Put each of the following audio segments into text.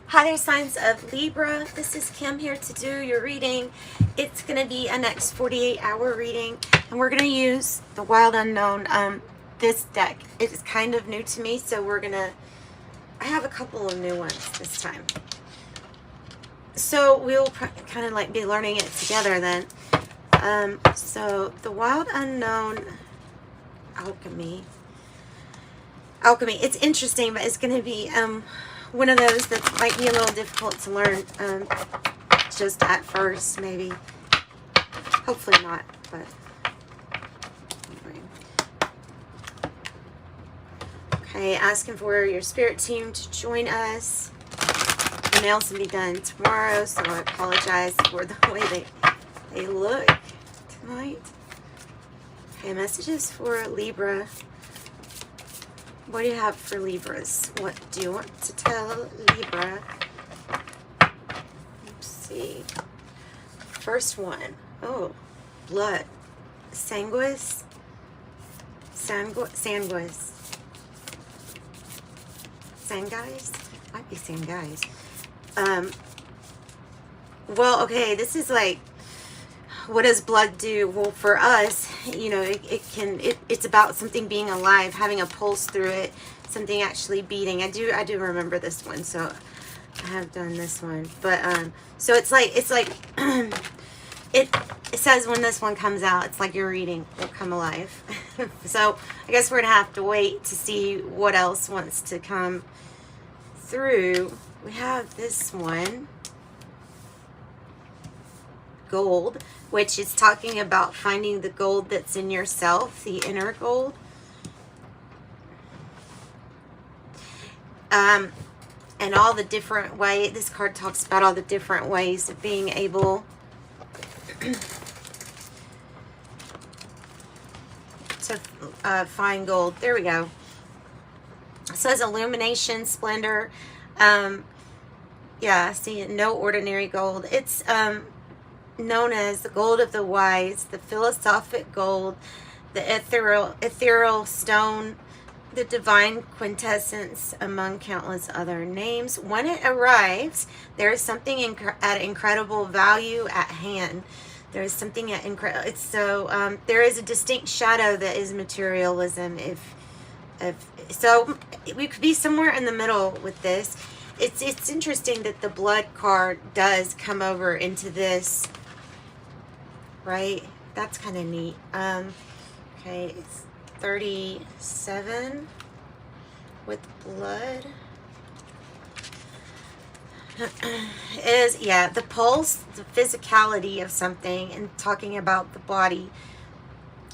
Hi there, signs of Libra. This is Kim here to do your reading. It's going to be a next 48-hour reading, and we're going to use the Wild Unknown. This deck is kind of new to me, so I have a couple of new ones this time. So we'll kind of like be learning it together then. So the Wild Unknown Alchemy. It's interesting, but it's going to be one of those that might be a little difficult to learn just at first, maybe. Hopefully not, but anyway. Okay, asking for your spirit team to join us. The nails will be done tomorrow, so I apologize for the way they look tonight. Okay, messages for Libra. What do you have for Libras? What do you want to tell Libra? Let's see. First one. Oh, blood. Sanguis. Sanguis. Sangais? Might be Sangais. Well, okay, this is like, what does blood do? Well, for us, you know, it's about something being alive, having a pulse through it, something actually beating. I do remember this one, so I have done this one. But so it's like it says when this one comes out, it's like your reading will come alive. So I guess we're gonna have to wait to see what else wants to come through. We have this one, gold, which is talking about finding the gold that's in yourself, the inner gold. And all the different ways, this card talks about all the different ways of being able to find gold. There we go. It says illumination, splendor. Yeah, see, no ordinary gold. It's known as the gold of the wise, the philosophic gold, the ethereal stone, the divine quintessence, among countless other names. When it arrives, there is something at incredible value at hand. There is something at incredible. It's so there is a distinct shadow that is materialism. If so, we could be somewhere in the middle with this. It's interesting that the blood card does come over into this. Right, that's kind of neat. Okay, it's 37 with blood. Is, yeah, the pulse, the physicality of something, and talking about the body.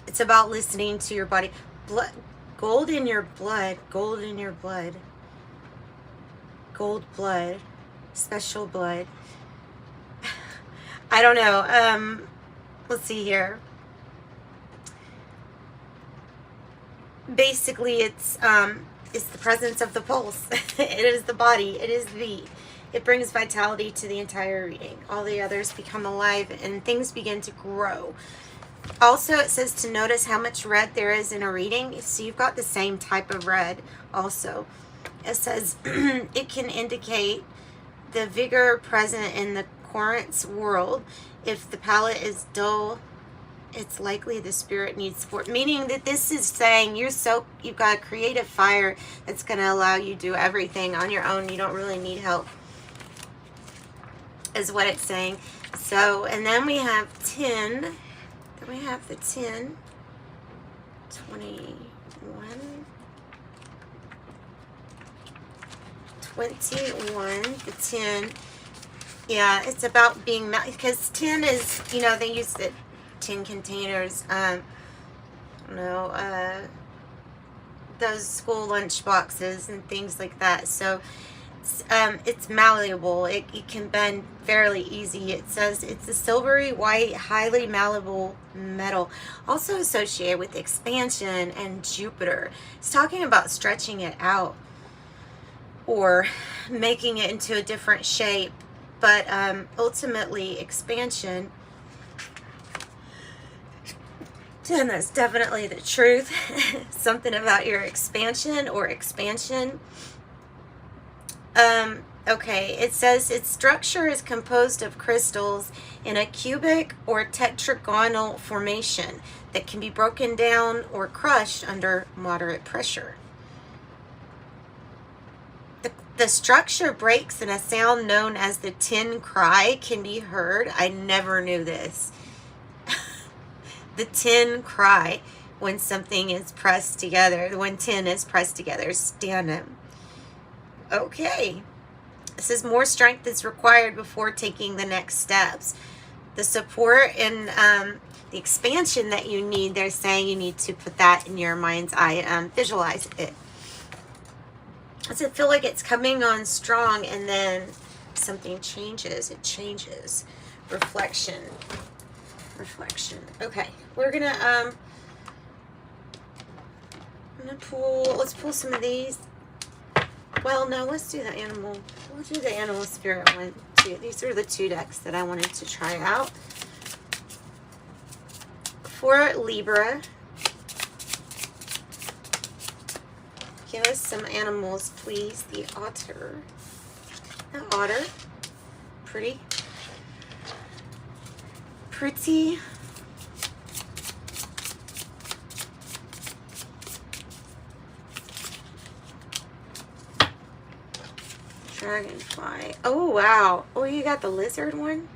It's about listening to your body. Blood, gold in your blood, gold in your blood, gold blood, special blood. I don't know. Let's see here. Basically, it's the presence of the pulse. It is the body. It brings vitality to the entire reading. All the others become alive and things begin to grow. Also, it says to notice how much red there is in a reading. So you've got the same type of red also. It says it can indicate the vigor present in the Corinth's world. If the palette is dull, it's likely the spirit needs support. Meaning that this is saying you've got a creative fire that's going to allow you to do everything on your own. You don't really need help, is what it's saying. So, and then we have 10. Then we have the 10, 21, 21, the 10. Yeah, it's about being, because 10 is, you know, they use the 10 containers, you know, those school lunch boxes and things like that. So it's malleable. It can bend fairly easy. It says it's a silvery white, highly malleable metal, also associated with expansion and Jupiter. It's talking about stretching it out or making it into a different shape. But ultimately, expansion, and that's definitely the truth. Something about your expansion or expansion. Okay, it says its structure is composed of crystals in a cubic or tetragonal formation that can be broken down or crushed under moderate pressure. The structure breaks and a sound known as the tin cry can be heard. I never knew this. The tin cry, when something is pressed together, when tin is pressed together. Stand them. Okay. This is more strength is required before taking the next steps. The support and the expansion that you need, they're saying you need to put that in your mind's eye. Visualize it. Does it feel like it's coming on strong and then something changes? It changes. Reflection. Okay, we're gonna let's pull some of these. Well, no, let's do the animal. We'll do the animal spirit one too. These are the 2 decks that I wanted to try out. For Libra, give us some animals, please. The otter. The otter. Pretty. Dragonfly. Oh, wow. Oh, you got the lizard one?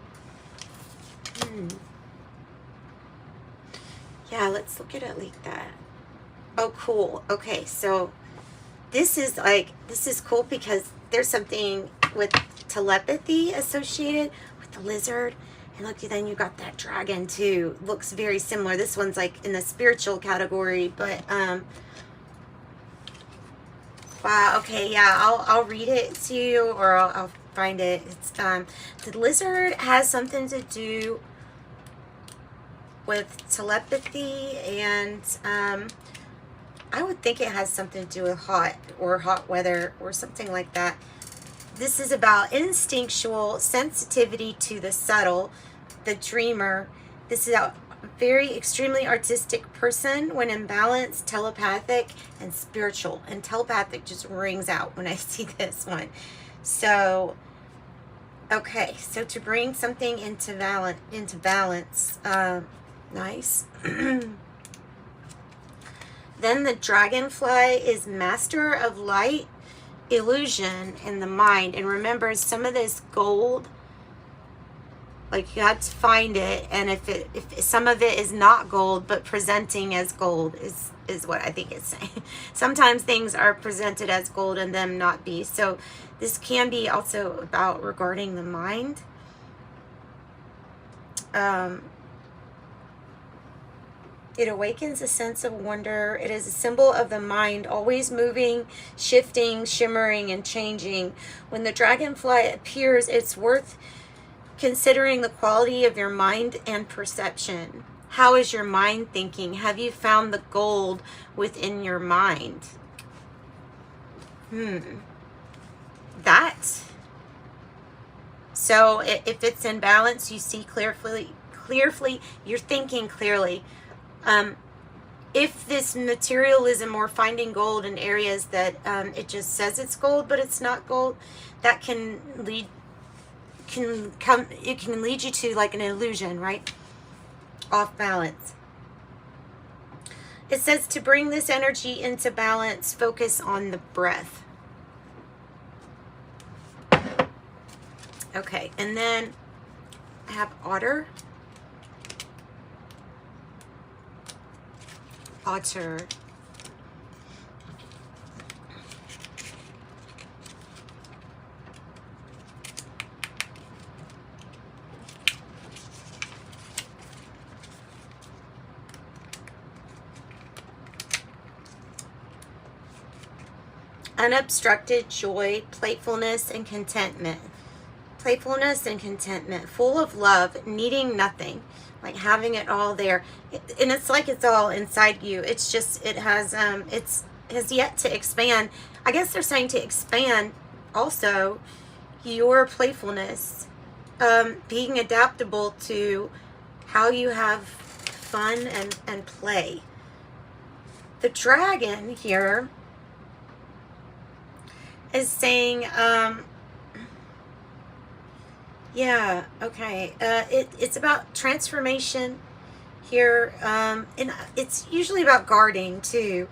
Yeah, let's look at it like that. Oh, cool. Okay, so this is cool because there's something with telepathy associated with the lizard. And look, then you got that dragon too. Looks very similar. This one's like in the spiritual category, but wow. Okay, yeah, I'll read it to you, or I'll find it. It's the lizard has something to do with telepathy, and I would think it has something to do with hot weather or something like that. This is about instinctual sensitivity to the subtle, the dreamer. This is a very extremely artistic person when in balance, telepathic and spiritual. And telepathic just rings out when I see this one. So, okay, so to bring something into balance, nice. Then the dragonfly is master of light, illusion in the mind. And remember, some of this gold, like you have to find it, and if some of it is not gold but presenting as gold is what I think it's saying. Sometimes things are presented as gold and them not be. So this can be also about regarding the mind. It awakens a sense of wonder. It is a symbol of the mind, always moving, shifting, shimmering, and changing. When the dragonfly appears, it's worth considering the quality of your mind and perception. How is your mind thinking? Have you found the gold within your mind? That. So if it's in balance, you see clearly, you're thinking clearly. If this materialism or finding gold in areas that it just says it's gold but it's not gold, that can lead you to like an illusion, right? Off balance. It says to bring this energy into balance, focus on the breath. Okay, and then I have otter. Otter. Unobstructed joy, playfulness, and contentment. Playfulness and contentment, full of love, needing nothing, like having it all there. And it's like it's all inside you. It's just, it has yet to expand. I guess they're saying to expand also your playfulness, being adaptable to how you have fun and play. The dragon here is saying, Yeah, okay. It's about transformation here, and it's usually about guarding too.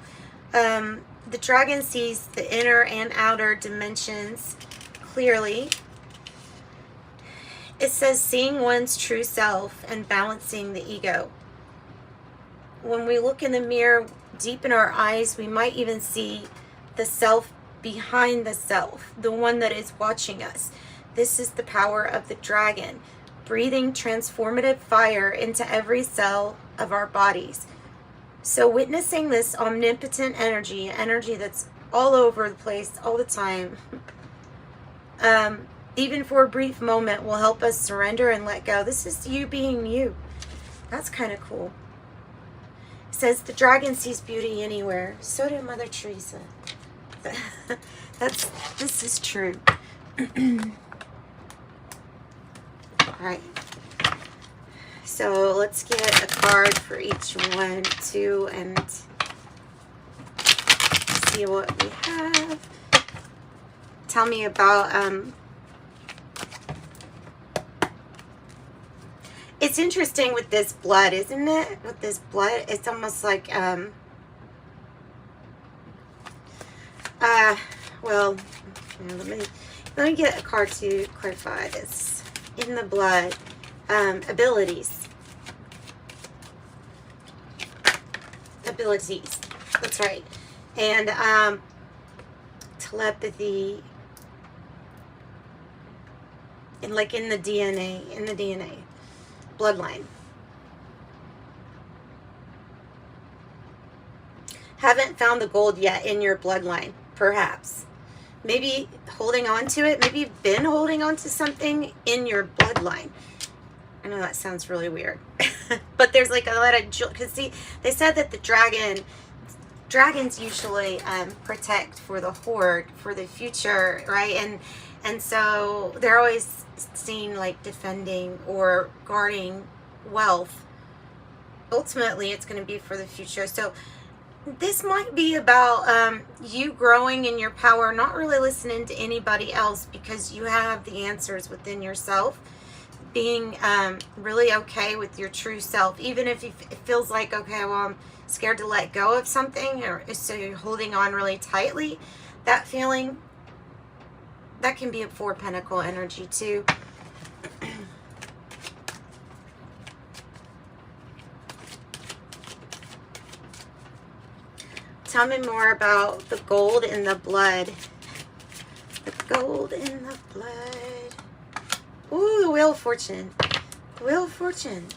The dragon sees the inner and outer dimensions clearly. It says seeing one's true self and balancing the ego. When we look in the mirror deep in our eyes, we might even see the self behind the self, the one that is watching us. This is the power of the dragon, breathing transformative fire into every cell of our bodies. So witnessing this omnipotent energy that's all over the place all the time, even for a brief moment, will help us surrender and let go. This is you being you. That's kind of cool. It says the dragon sees beauty anywhere. So did Mother Teresa. This is true. Alright. So let's get a card for each one, too, and see what we have. Tell me about, it's interesting with this blood, isn't it? With this blood, it's almost like, well, let me get a card to clarify this. In the blood, abilities. That's right. And telepathy, and like in the DNA bloodline. Haven't found the gold yet in your bloodline, perhaps. Maybe holding on to it. Maybe you've been holding on to something in your bloodline. I know that sounds really weird. But there's like a lot of... Because see, they said that the dragons usually protect for the horde, for the future, right? And so they're always seen like defending or guarding wealth. Ultimately, it's going to be for the future. So this might be about you growing in your power, not really listening to anybody else because you have the answers within yourself. Being really okay with your true self, even if it feels like, okay, well, I'm scared to let go of something, or so you're holding on really tightly. That feeling, that can be a Four Pentacle energy too. Tell me more about the gold in the blood. The gold in the blood. Ooh, the Wheel of Fortune. The Wheel of Fortune.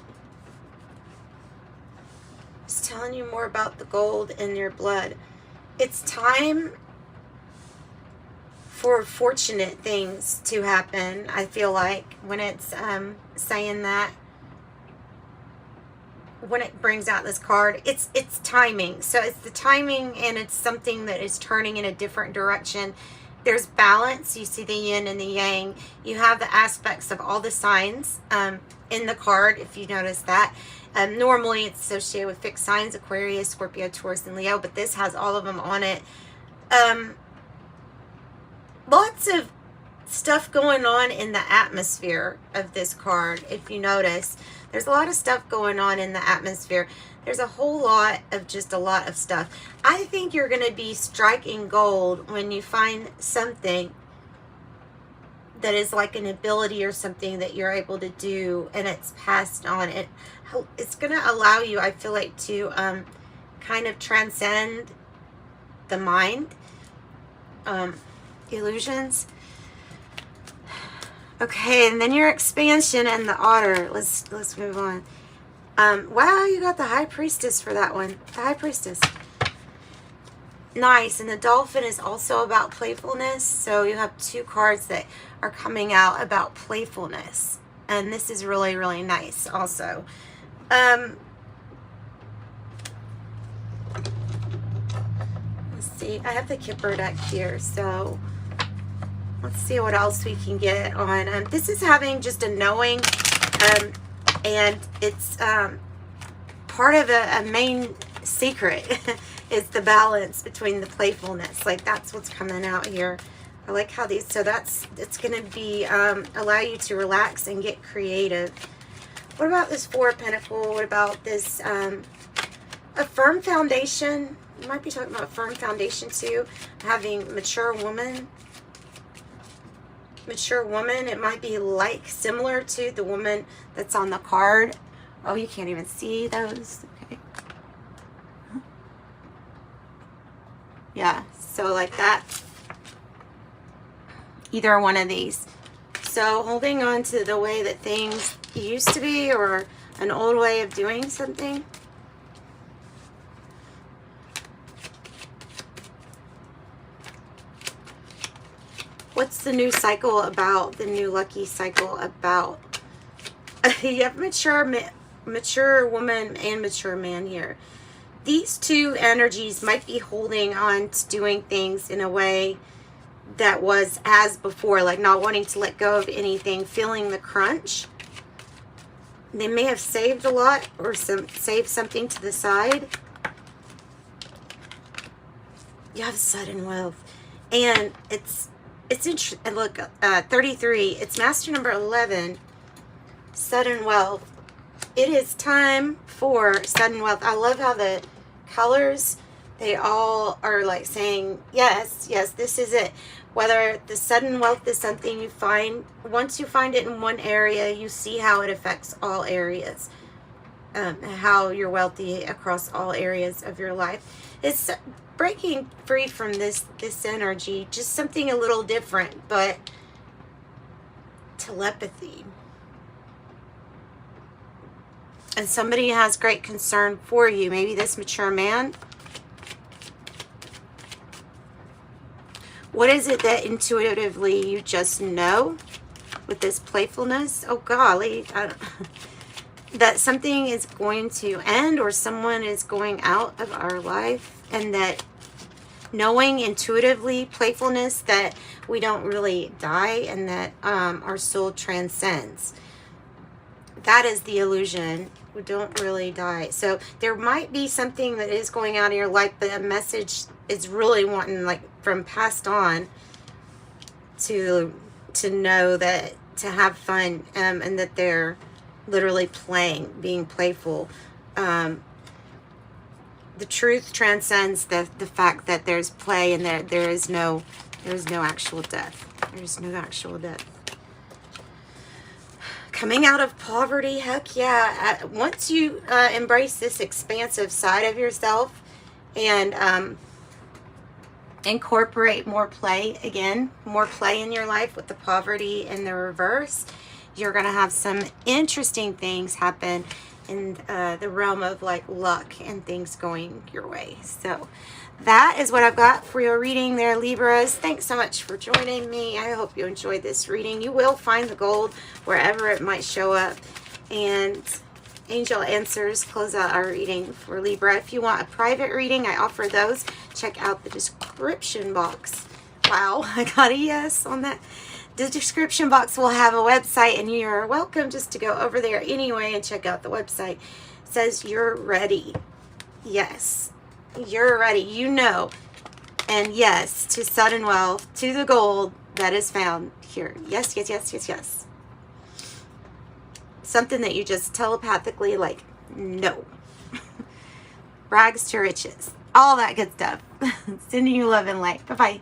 It's telling you more about the gold in your blood. It's time for fortunate things to happen, I feel like, when it's saying that. When it brings out this card, it's timing. So it's the timing, and it's something that is turning in a different direction. There's balance. You see the yin and the yang. You have the aspects of all the signs in the card, if you notice that. Normally it's associated with fixed signs: Aquarius, Scorpio, Taurus, and Leo, but this has all of them on it. Lots of stuff going on in the atmosphere of this card, if you notice. There's a lot of stuff going on in the atmosphere. There's a whole lot of just a lot of stuff. I think you're going to be striking gold when you find something that is like an ability or something that you're able to do, and it's passed on. It's going to allow you, I feel like, to kind of transcend the mind, illusions. Okay, and then your expansion and the otter. Let's move on. Wow, you got the High Priestess for that one. The High Priestess. Nice. And the dolphin is also about playfulness. So you have two cards that are coming out about playfulness. And this is really, really nice also. Let's see. I have the Kipper deck here, so let's see what else we can get on. This is having just a knowing, and it's part of a main secret is the balance between the playfulness. Like, that's what's coming out here. I like how these, so it's going to be, allow you to relax and get creative. What about this Four of Pentacles? What about this, a firm foundation? You might be talking about a firm foundation too. Having mature woman. Mature woman. It might be like similar to the woman that's on the card. Oh, you can't even see those. Okay. Yeah, so like that. Either one of these. So holding on to the way that things used to be, or an old way of doing something. What's the new cycle about? The new lucky cycle about? You have mature woman and mature man here. These two energies might be holding on to doing things in a way that was as before, like not wanting to let go of anything, feeling the crunch. They may have saved a lot, or saved something to the side. You have sudden wealth, and it's interesting. Look, 33. It's master number 11. Sudden wealth. It is time for sudden wealth. I love how the colors, they all are like saying, yes, yes, this is it. Whether the sudden wealth is something you find, once you find it in one area, you see how it affects all areas. How you're wealthy across all areas of your life. It's breaking free from this energy, just something a little different, but telepathy. And somebody has great concern for you. Maybe this mature man. What is it that intuitively you just know with this playfulness? Oh, golly. That something is going to end, or someone is going out of our life, and that knowing intuitively, playfulness, that we don't really die, and that our soul transcends. That is the illusion. We don't really die. So there might be something that is going out of your life, but a message is really wanting, like from past on, to know that, to have fun, and that they're literally playing, being playful. The truth transcends the fact that there's play, and there is no actual death. There's no actual death. Coming out of poverty, heck yeah. Once you embrace this expansive side of yourself and incorporate more play again, more play in your life with the poverty in the reverse, you're going to have some interesting things happen in the realm of like luck and things going your way. So that is what I've got for your reading there, Libras. Thanks so much for joining me. I hope you enjoyed this reading. You will find the gold wherever it might show up. And angel answers close out our reading for Libra. If you want a private reading, I offer those. Check out the description box. Wow, I got a yes on that. The description box will have a website, and you're welcome just to go over there anyway and check out the website. It says you're ready. Yes, you're ready. You know. And yes, to sudden wealth, to the gold that is found here. Yes, yes, yes, yes, yes. Something that you just telepathically like, no. Rags to riches. All that good stuff. Sending you love and light. Bye-bye.